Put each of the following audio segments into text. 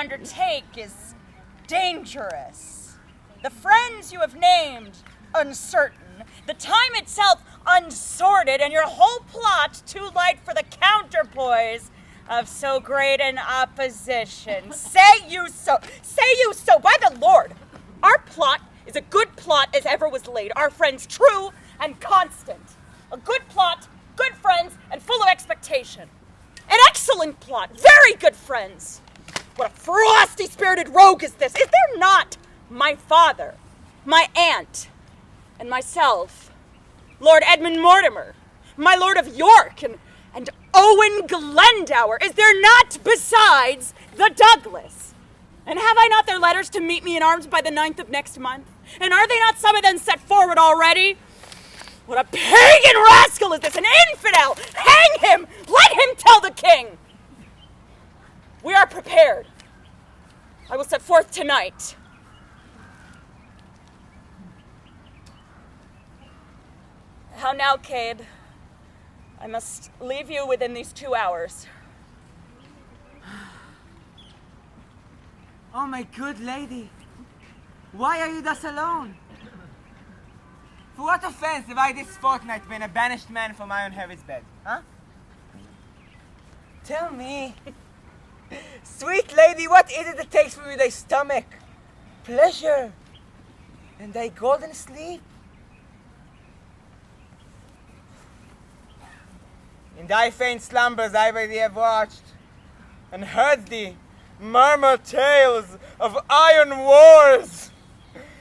undertake is dangerous. The friends you have named uncertain, the time itself unsorted, and your whole plot too light for the counterpoise of so great an opposition. Say you so, by the Lord! Our plot is a good plot as ever was laid, our friends true and constant. A good plot, good friends, and full of expectation. An excellent plot, very good friends. What a frosty-spirited rogue is this! Is there not my father, my aunt, and myself, Lord Edmund Mortimer, my Lord of York, and Owen Glendower? Is there not besides the Douglas? And have I not their letters to meet me in arms by the 9th of next month? And are they not some of them set forward already? What a pagan rascal is this, an infidel! Hang him! Let him tell the king! We are prepared. I will set forth tonight. How now, Cade? I must leave you within these 2 hours. Oh, my good lady, why are you thus alone? For what offense have I this fortnight been a banished man from my own heaven's bed, huh? Tell me, sweet lady, what is it that takes from you thy stomach, pleasure, and thy golden sleep? In thy faint slumbers I by thee have watched, and heard thee murmur tales of iron wars,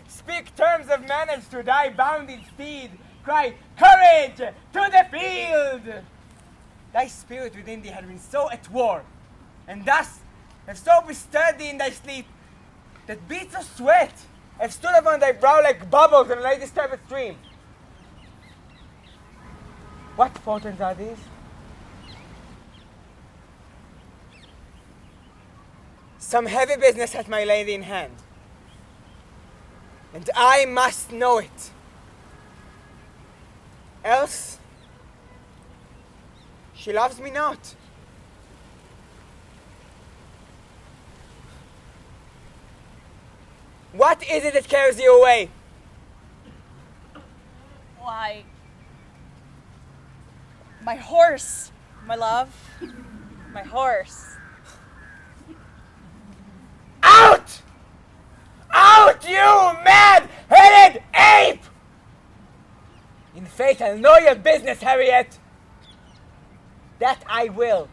speak terms of manners to thy bounding steed, cry, courage, to the field! Thy spirit within thee had been so at war, and thus have so bestirred thee in thy sleep, that beads of sweat have stood upon thy brow like bubbles in a late disturbed stream. What portents are these? Some heavy business hath my lady in hand, and I must know it. Else, she loves me not. What is it that carries you away? Why, my horse, my love, my horse. Out! Out, you mad-headed ape! In faith, I'll know your business, Harriet. That I will.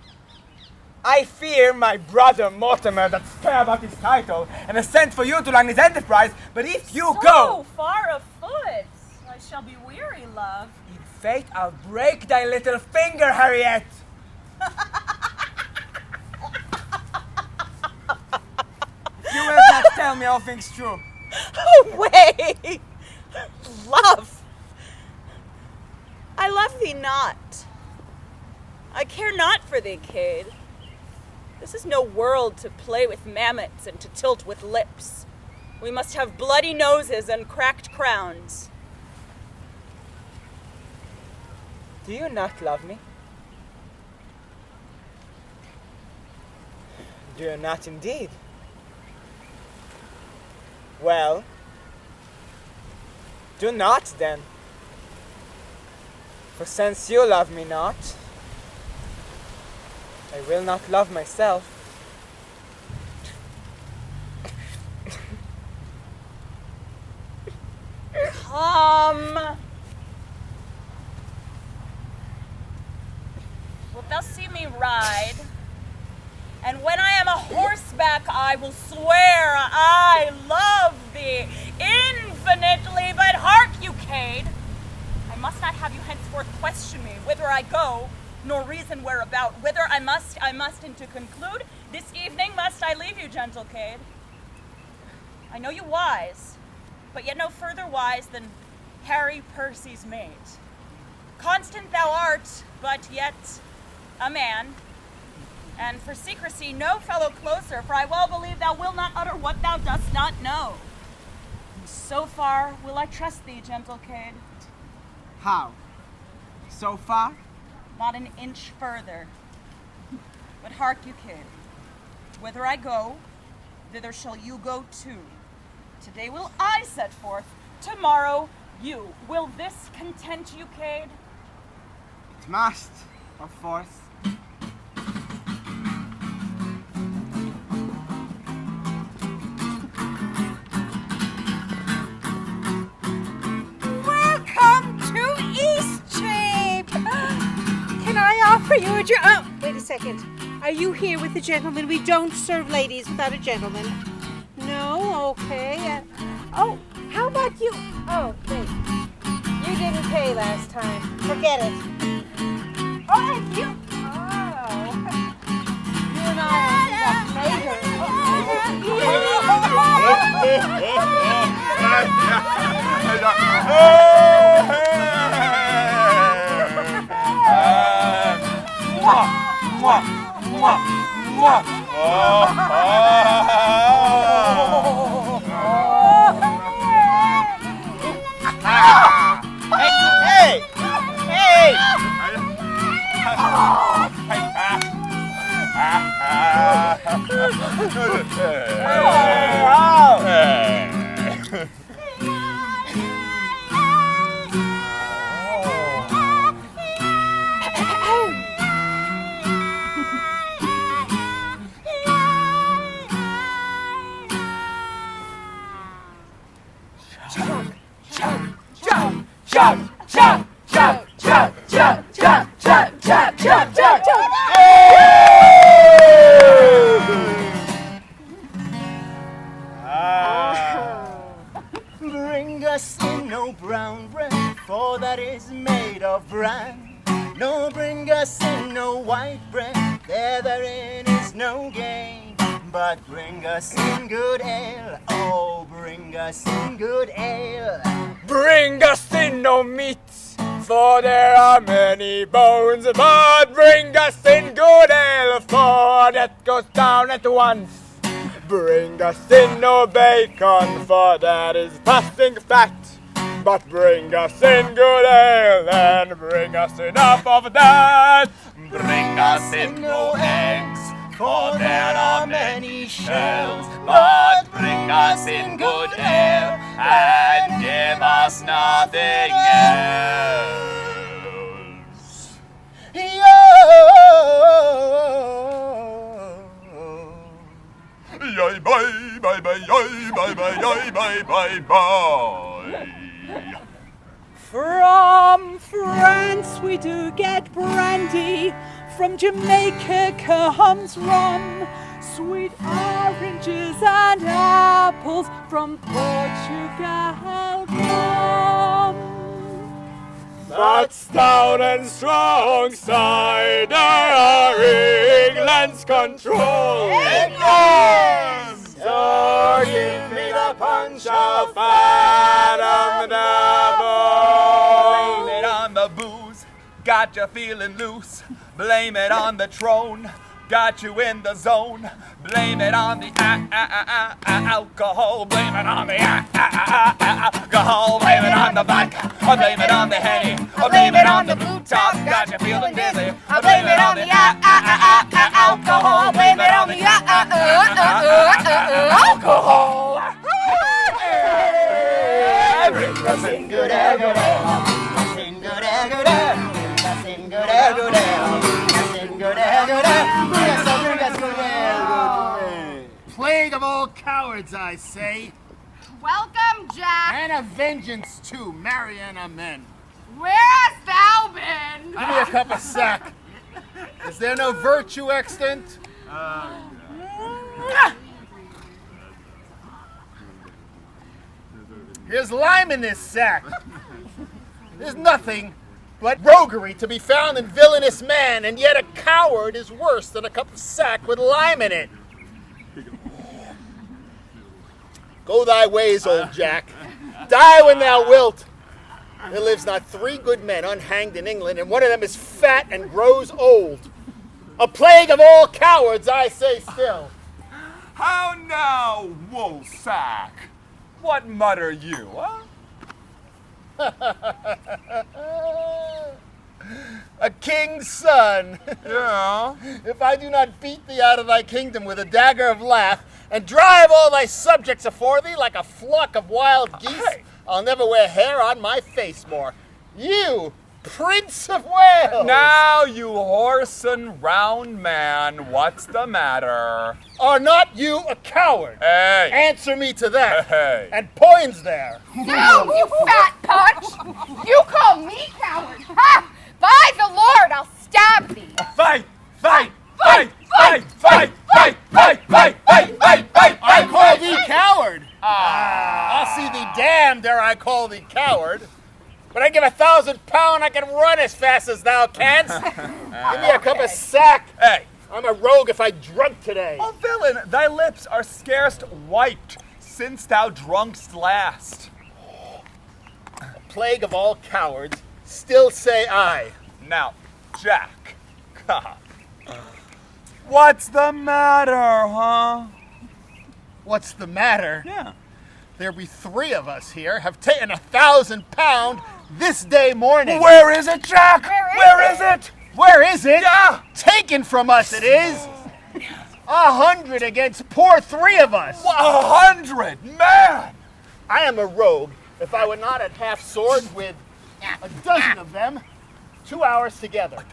I fear my brother Mortimer that's fair about his title and has sent for you to learn his enterprise, but if you go... So far afoot, I shall be weary, love. In faith, I'll break thy little finger, Harriet. You will not tell me all things true. Away! Love! I love thee not. I care not for thee, Cade. This is no world to play with mammoths and to tilt with lips. We must have bloody noses and cracked crowns. Do you not love me? Do you not indeed? Well, do not then. For since you love me not, I will not love myself. Come. Wilt thou see me ride? And when I am a horseback, I will swear I love thee infinitely. But hark you, Cade, I must not have you henceforth question me whither I go, nor reason whereabout. Whither I must, and to conclude, this evening must I leave you, gentle Cade. I know you wise, but yet no further wise than Harry Percy's mate. Constant thou art, but yet a man. And for secrecy, no fellow closer, for I well believe thou wilt not utter what thou dost not know. And so far will I trust thee, gentle Cade. How? So far? Not an inch further. But hark you, Cade. Whither I go, thither shall you go too. Today will I set forth, tomorrow you. Will this content you, Cade? It must, of course. Welcome to Eastcheap! Can I offer you a drink? Oh, wait a second. Are you here with the gentleman? We don't serve ladies without a gentleman. No? Okay. Oh, how about you? Oh, wait. You didn't pay last time. Forget it. Oh, and you... Oh. You and I are neighbors. Hey! Hey! Bring us in no brown bread, for that is made of bran. No, bring us in no white bread, therein is no gain. But bring us in good ale, oh, bring us in good ale. Bring us in no meat, for there are many bones. But bring us in good ale, for that goes down at once. Bring us in no bacon, for that is passing fat. But bring us in good ale, and bring us enough of that. Bring us in no eggs, for there are many shells. But bring us in good ale, and give us nothing else. Yay, bye, bye, bye, yay, bye, bye, yay, bye, bye, bye. From France we do get brandy, from Jamaica comes rum, sweet oranges and apples from Portugal come. But stout and strong cider are England's control. England! So give me the punch of Adam Devil. Blame it on the booze, got you feeling loose. Blame it on the throne, got you in the zone. Blame it on the alcohol. Blame it on the alcohol. Blame it on the vodka. Or blame it on the Henny. Or blame it on the blue top, got you feeling dizzy. Or blame it on the alcohol. Blame it on the alcohol. Bring us in good ale, good ale. Sing good ale, good ale. Bring us in good ale, good ale. Sing good ale, good ale. Bring us good ale, good ale. Plague of all cowards, I say. Welcome, Jack. And a vengeance too, marry and amen. Where hast thou been? Give me a cup of sack. Is there no virtue extant? Here's lime in this sack. There's nothing but roguery to be found in villainous man, and yet a coward is worse than a cup of sack with lime in it. Go thy ways, old Jack. Die when thou wilt. There lives not 3 good men unhanged in England, and one of them is fat and grows old. A plague of all cowards, I say still. How now, woolsack? What mutter you, huh? A king's son. Yeah. If I do not beat thee out of thy kingdom with a dagger of lath, and drive all thy subjects afore thee like a flock of wild geese, I'll never wear hair on my face more. You, Prince of Wales! Now, you horse and round man, what's the matter? Are not you a coward? Hey! Answer me to that. Hey! And POINS there. No, you fat punch! You call me coward! Ha! By the Lord, I'll stab thee! Fight! Fight! Fight! Fight! Fight! Fight! Fight! Fight! Fight! Fight! Fight! I call thee coward. I'll see thee damned ere I call thee coward. But I give £1,000 I can run as fast as thou canst. Give me a cup of sack. Hey! I'm a rogue if I drunk today. Oh, villain, thy lips are scarce wiped since thou drunkst last. Plague of all cowards, still say I. Now, Jack, what's the matter, huh? What's the matter? Yeah. There be 3 of us here, have taken £1,000 this day morning. Where is it, Jack? Where is it? Where is it? Yeah. Taken from us it is. 100 against poor 3 of us. 100, man! I am a rogue if I would not at half sword with a dozen of them 2 hours together.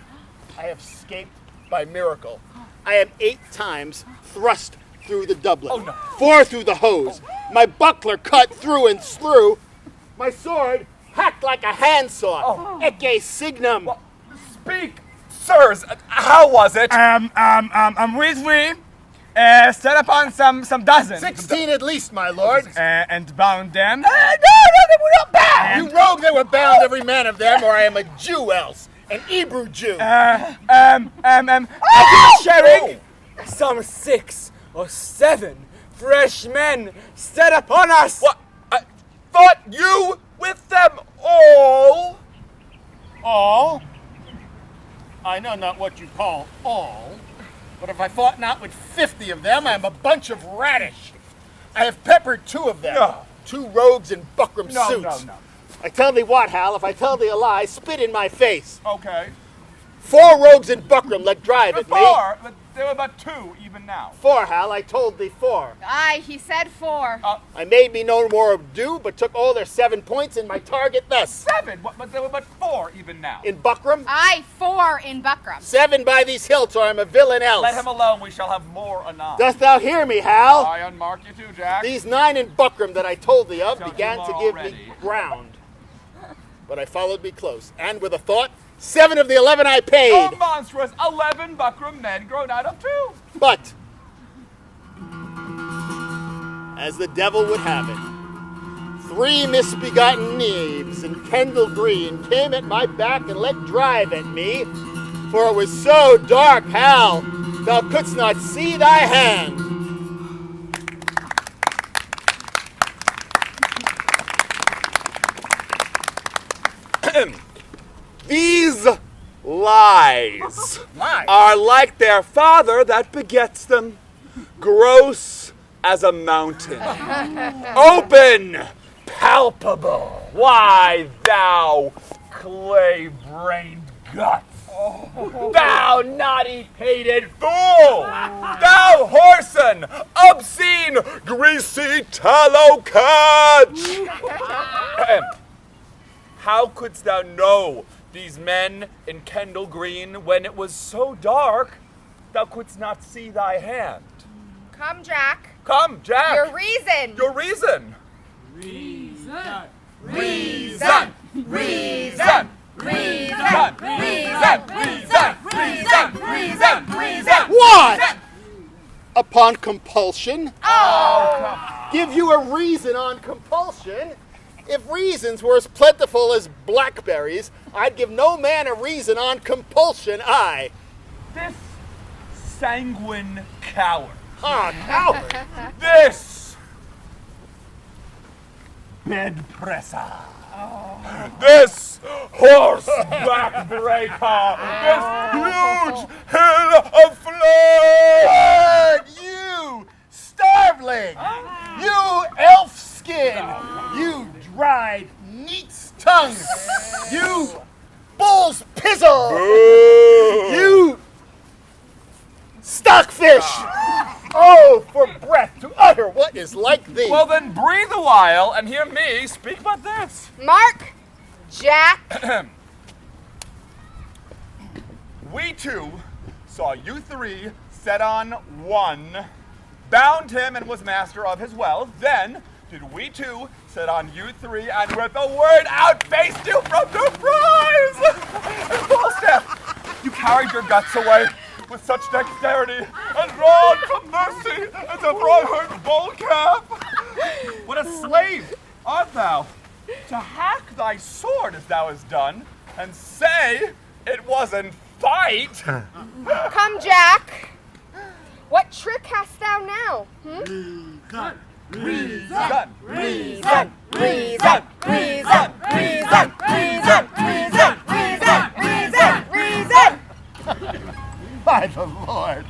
I have escaped by miracle. I am 8 times thrust through the doublet, 4 through the hose, my buckler cut through and through, my sword hacked like a handsaw. Ecce signum. Speak, sirs, how was it? We set upon some dozen. 16 at least, my lord. And bound them. No, they were not bound. You rogue, they were bound, every man of them, or I am a Jew else, an Hebrew Jew. Sharing some 6 or 7 fresh men set upon us. What? I thought you with them all? All? I know not what you call all, but if I fought not with 50 of them, I am a bunch of radish. I have peppered 2 of them. No. 2 rogues in buckram suits. No. I tell thee what, Hal, if I tell thee a lie, spit in my face. Okay. 4 rogues in buckram let drive at me. 4, but there were but 2 even now. 4, Hal, I told thee 4. Aye, he said 4. I made me no more ado, but took all their 7 points in my target thus. 7, but there were but 4 even now. In buckram, Aye, 4 in buckram. 7 by these hilts, or I'm a villain else. Let him alone, we shall have more anon. Dost thou hear me, Hal? I unmark you too, Jack. These 9 in buckram that I told thee of Don't began you to give already? me ground. But I followed me close, and with a thought, 7 of the 11 I paid. Oh, monstrous! 11 buckram men grown out of 2. But, as the devil would have it, 3 misbegotten knaves in Kendall Green came at my back and let drive at me, for it was so dark, Hal, thou couldst not see thy hand. These lies are like their father that begets them, gross as a mountain, open, palpable. Why, thou clay-brained guts, thou naughty-pated fool, thou whoreson, obscene, greasy tallow catch! How couldst thou know these men in Kendall Green when it was so dark thou couldst not see thy hand? Come, Jack. Come, Jack! Your reason. Your reason! Reason. Reason! What? Upon compulsion? Give you a reason on compulsion? If reasons were as plentiful as blackberries, I'd give no man a reason on compulsion, aye. This sanguine coward. Coward. This bed presser. This horseback breaker. This huge hill of flame. You starveling. You elf skin. You dried neat's tongue. You bull's pizzle. You stockfish. Oh, for breath to sire, what is like thee? Well then breathe a while and hear me speak but this. Mark, Jack. We two saw you three set on one, bound him and was master of his wealth. Then did we two set on you three and with a word outfaced you from the prize. And Falstaff, you carried your guts away with such dexterity and drawn from mercy as a throw-hurt bull calf. What a slave art thou, to hack thy sword as thou hast done, and say it wasn't fight. Come, Jack. What trick hast thou now? Reason. Reason, reason, reason, reason, reason. By the Lord,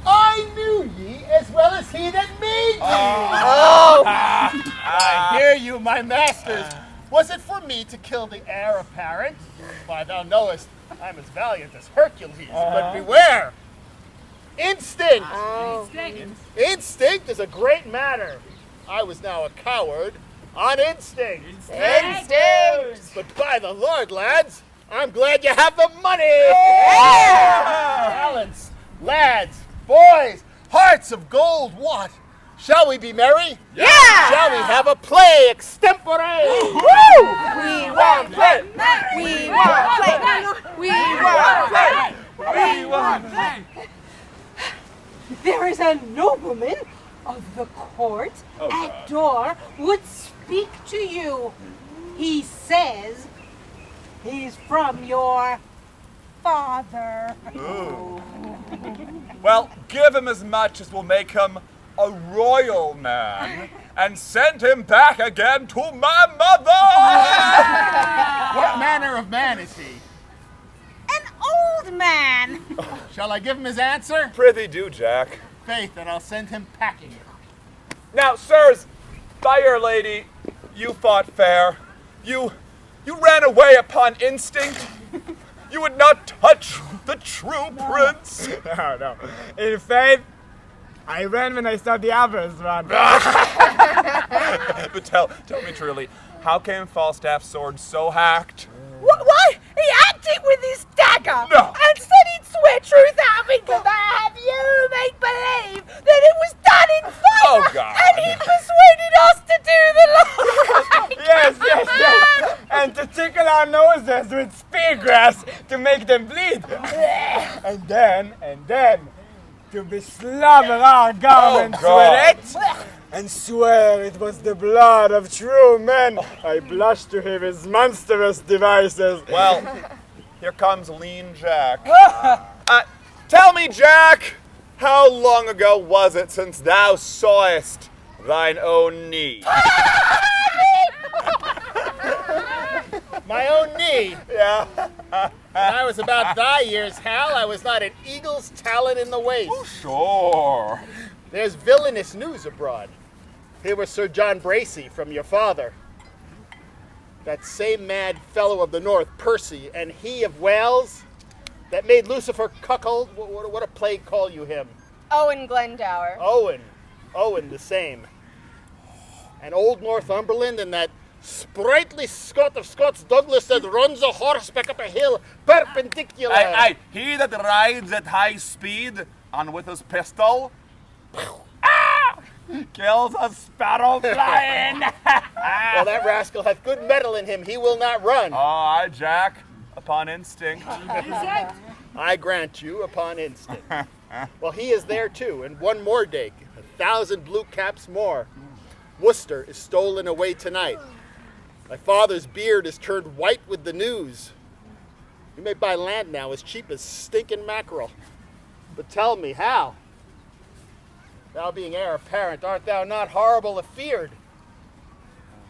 I knew ye as well as he that made ye. I hear you, my masters. Was it for me to kill the heir apparent? Why, thou knowest I'm as valiant as Hercules, but beware! Instinct! Instinct is a great matter. I was now a coward on instinct. Instinct! But by the Lord, lads, I'm glad you have the money! Talents, lads, boys, hearts of gold, what? Shall we be merry? Yeah! Shall we have a play extempore? Woo! We want play! We want play! We want play! We want play! There is a nobleman of the court at door would speak to you. He says he's from your father. Well, give him as much as will make him a royal man and send him back again to my mother. What manner of man is he? An old man. Shall I give him his answer? Prithee do, Jack. Faith, and I'll send him packing. Now, sirs, fair lady, you fought fair. You ran away upon instinct. You would not touch the true prince. No. In faith, I ran when I saw the others run. But tell me truly, how came Falstaff's sword so hacked? Why? He hacked it with his dagger! No. And said he'd swear truth out of it, but have you make believe that it was done in fire! Oh, God. And he persuaded us to do the like! Yes. And to tickle our noses with spear grass to make them bleed. and then, to beslobber our garments with it. And swear it was the blood of true men. I blush to hear his monstrous devices. Well, here comes lean Jack. Tell me, Jack, how long ago was it since thou sawest thine own knee? My own knee. Yeah. When I was about thy years, Hal, I was not an eagle's talon in the waist. Sure. There's villainous news abroad. Here was Sir John Bracy from your father. That same mad fellow of the north, Percy, and he of Wales, that made Lucifer cuckold. What a plague call you him? Owen Glendower. Owen the same. And old Northumberland and that sprightly Scot of Scots Douglas that runs a horseback up a hill perpendicular. Aye, he that rides at high speed and with his pistol kills a sparrow flying. Well, that rascal hath good mettle in him. He will not run. Aye, Jack, upon instinct. I grant you upon instinct. Well, he is there too, and one more day, 1,000 blue caps more. Worcester is stolen away tonight. My father's beard is turned white with the news. You may buy land now as cheap as stinking mackerel. But tell me, how? Thou being heir apparent, art thou not horrible afeard?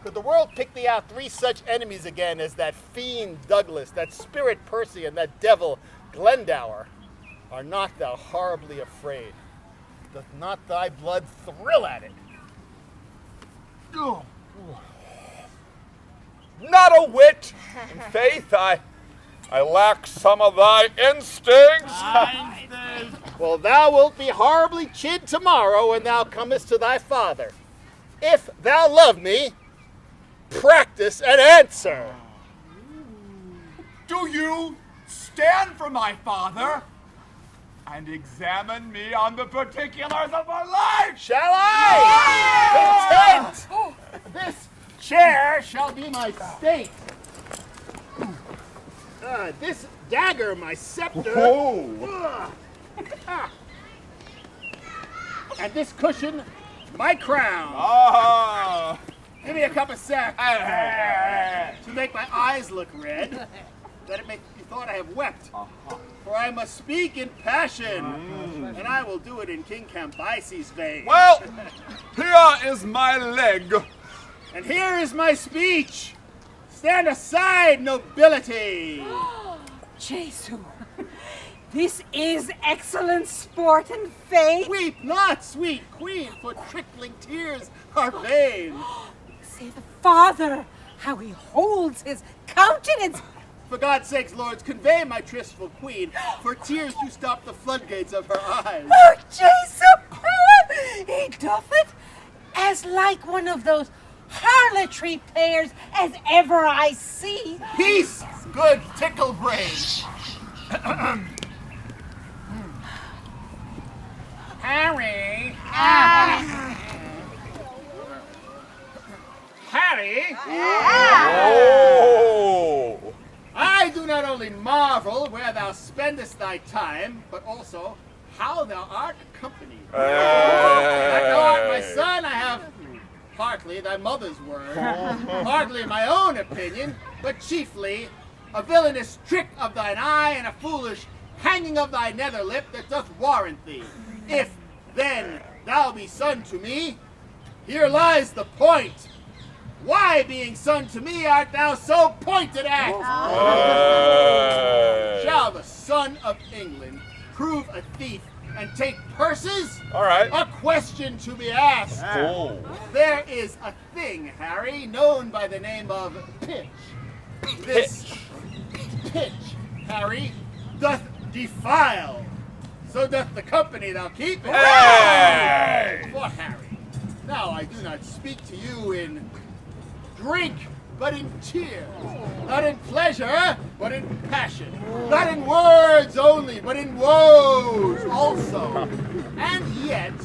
Could the world pick thee out 3 such enemies again as that fiend Douglas, that spirit Percy, and that devil Glendower? Are not thou horribly afraid? Doth not thy blood thrill at it? Not a whit. In faith, I lack some of thy instincts. Well, thou wilt be horribly chid tomorrow when thou comest to thy father. If thou love me, practice and answer. Do you stand for my father and examine me on the particulars of my life? Shall I? Content! This chair shall be my state. This dagger my scepter. Oh. And this cushion my crown. Ah. Give me a cup of sack to make my eyes look red, that it may be thought I have wept. For I must speak in passion, and I will do it in King Cambyses' vein. Well, here is my leg. And here is my speech. Stand aside, nobility. Jesu, this is excellent sport and fate. Weep not, sweet queen, for trickling tears are vain. Say the father, how he holds his countenance. For God's sakes, lords, convey my tristful queen, for tears do stop the floodgates of her eyes. Oh, Jesu, he doth it as like one of those harlotry players as ever I see. Peace, good tickle brain. Harry. Harry. Oh. I do not only marvel where thou spendest thy time, but also how thou art accompanied. That thou art my son, I have partly thy mother's word, partly my own opinion, but chiefly a villainous trick of thine eye and a foolish hanging of thy nether lip that doth warrant thee. If, then, thou be son to me, here lies the point. Why, being son to me, art thou so pointed at? Shall the son of England prove a thief and take purses? All right. A question to be asked. Oh. There is a thing, Harry, known by the name of pitch. This pitch, Harry, doth defile. So doth the company thou keepest. Hey! For Harry, now I do not speak to you in drink, but in tears. Not in pleasure, but in passion. Not in words only, but in woes also. And yet,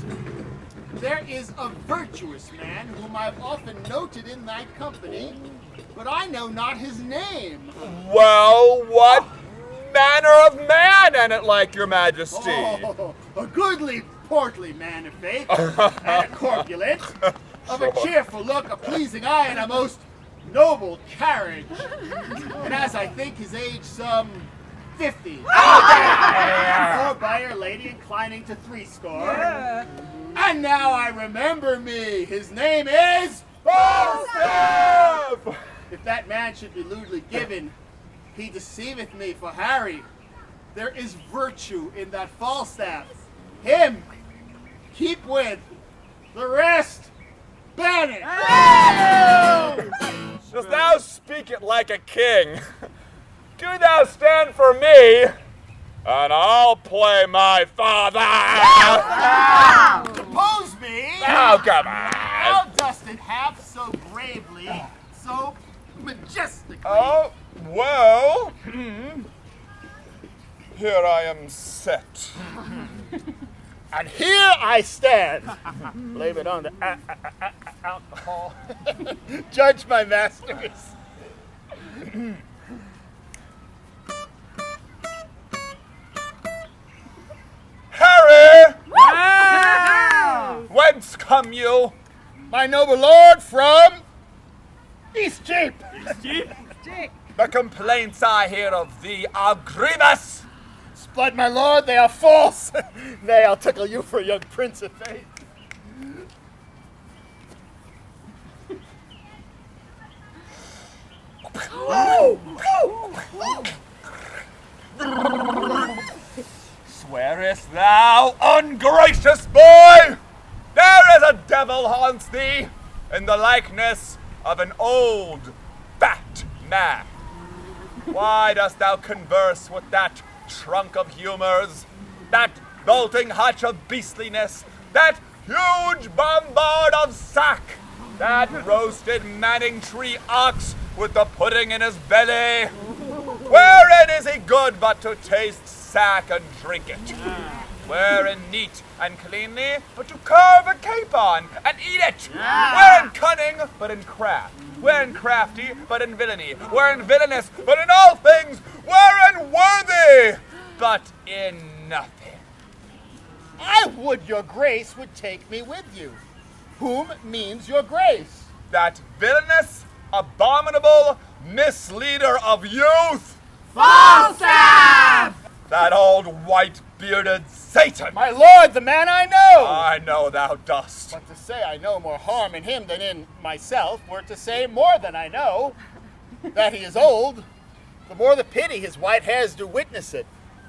there is a virtuous man whom I've often noted in thy company, but I know not his name. Well, what manner of man an it like, your majesty? Oh, a goodly, portly man of faith, and a corpulent, of a cheerful look, a pleasing eye, and a most noble carriage. And as I think his age some 50. Or by our lady inclining to 80. And now I remember me, his name is FALSTAFF! If that man should be lewdly given, he deceiveth me. For Harry, there is virtue in that Falstaff. Him keep with, the rest banish. Dost thou speak it like a king? Do thou stand for me, and I'll play my father. Depose me. Oh, come on. Thou dost it half so bravely, so majestically. Oh, well, here I am set. And here I stand. Blame it on the alcohol. Judge my masters. Harry! Whence come you? My noble lord from Eastcheap. The complaints I hear of thee are grievous. Blood, my lord, they are false. Nay, I'll tickle you for a young prince of faith. Swearest thou, ungracious boy, there is a devil haunts thee in the likeness of an old, fat man? Why dost thou converse with that trunk of humors, that bolting hutch of beastliness, that huge bombard of sack, that roasted Manning tree ox with the pudding in his belly, wherein is he good but to taste sack and drink it? Wherein neat and cleanly but to carve a capon and eat it? Wherein cunning but in craft? Wherein crafty but in villainy? Wherein villainous but in all things? Wherein worthy but in nothing? I would your grace would take me with you. Whom means your grace? That villainous, abominable misleader of youth! FALSTAFF! That old white-bearded Satan! My lord, the man I know! I know thou dost. But to say I know more harm in him than in myself were to say more than I know. That he is old, the more the pity his white hairs do witness it.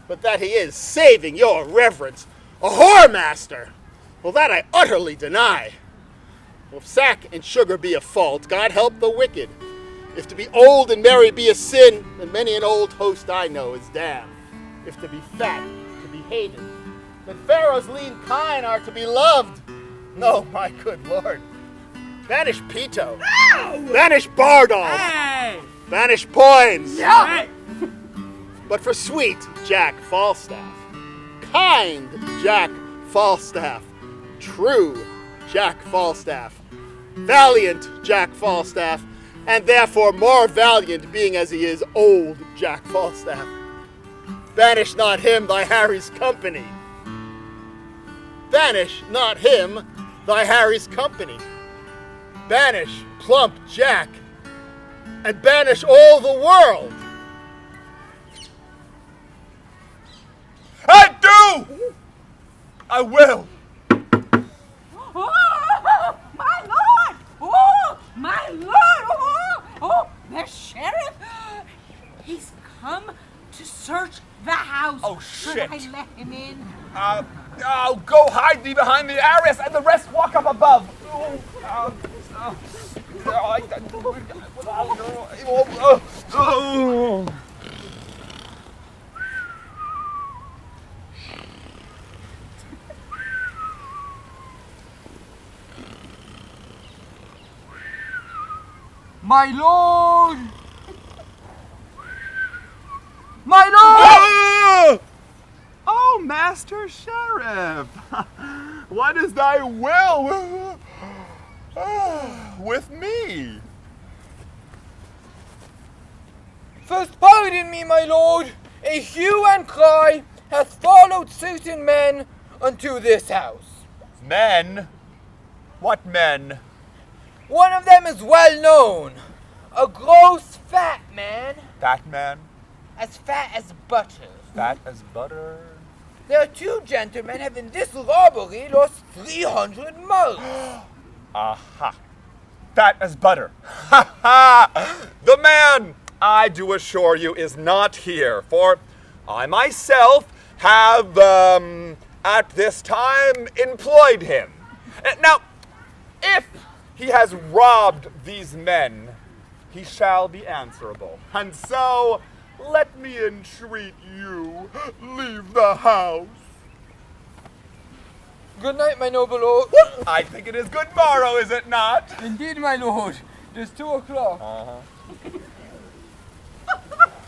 But that he is, saving your reverence, a whoremaster, well, that I utterly deny. Well, if sack and sugar be a fault, God help the wicked. If to be old and merry be a sin, then many an old host I know is damned. If to be fat, to be hated, then Pharaoh's lean kine are to be loved. No, my good lord. Banish PETO. Banish Bardolph. Hey! Banish POINS. Hey! But for sweet Jack Falstaff, kind Jack Falstaff, true Jack Falstaff, valiant Jack Falstaff, and therefore more valiant being as he is old Jack Falstaff. Banish not him thy Harry's company. Banish not him thy Harry's company. Banish plump Jack, and banish all the world. I do! I will! Oh, my lord! Oh, my lord! Oh, the sheriff! He's come to search the house. Oh, shit. Should I let him in? Go hide thee behind the arras, and the rest walk up above. My lord! My lord! Oh, Master Sheriff, what is thy will with me? First pardon me, my lord, a hue and cry hath followed certain men unto this house. Men? What men? One of them is well known, a gross fat man, Fat man? as fat as butter. Fat as butter? There are two gentlemen have in this robbery lost 300 mugs. Aha. Fat as butter. Ha ha! The man, I do assure you, is not here, for I myself have, at this time, employed him. Now, if he has robbed these men, he shall be answerable. And so, let me entreat you, leave the house. Good night, my noble lord. I think it is good morrow, is it not? Indeed, my lord. It is 2 o'clock.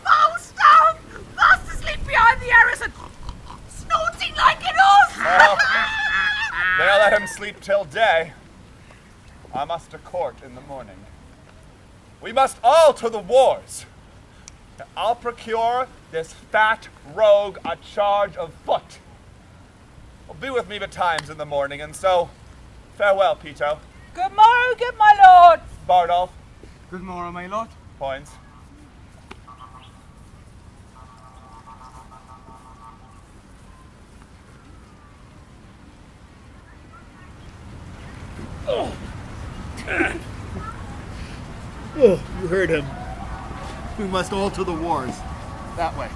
Falstaff! Fast asleep behind the arras and snorting like an horse! Well, they'll let him sleep till day. I must to court in the morning. We must all to the wars. I'll procure this fat rogue a charge of foot. Well, be with me betimes in the morning, and so, farewell, PETO. Good morrow, good my lord. Bardolph, Good morrow, my lord. POINS. Oh, you heard him. We must all to the wars. That way.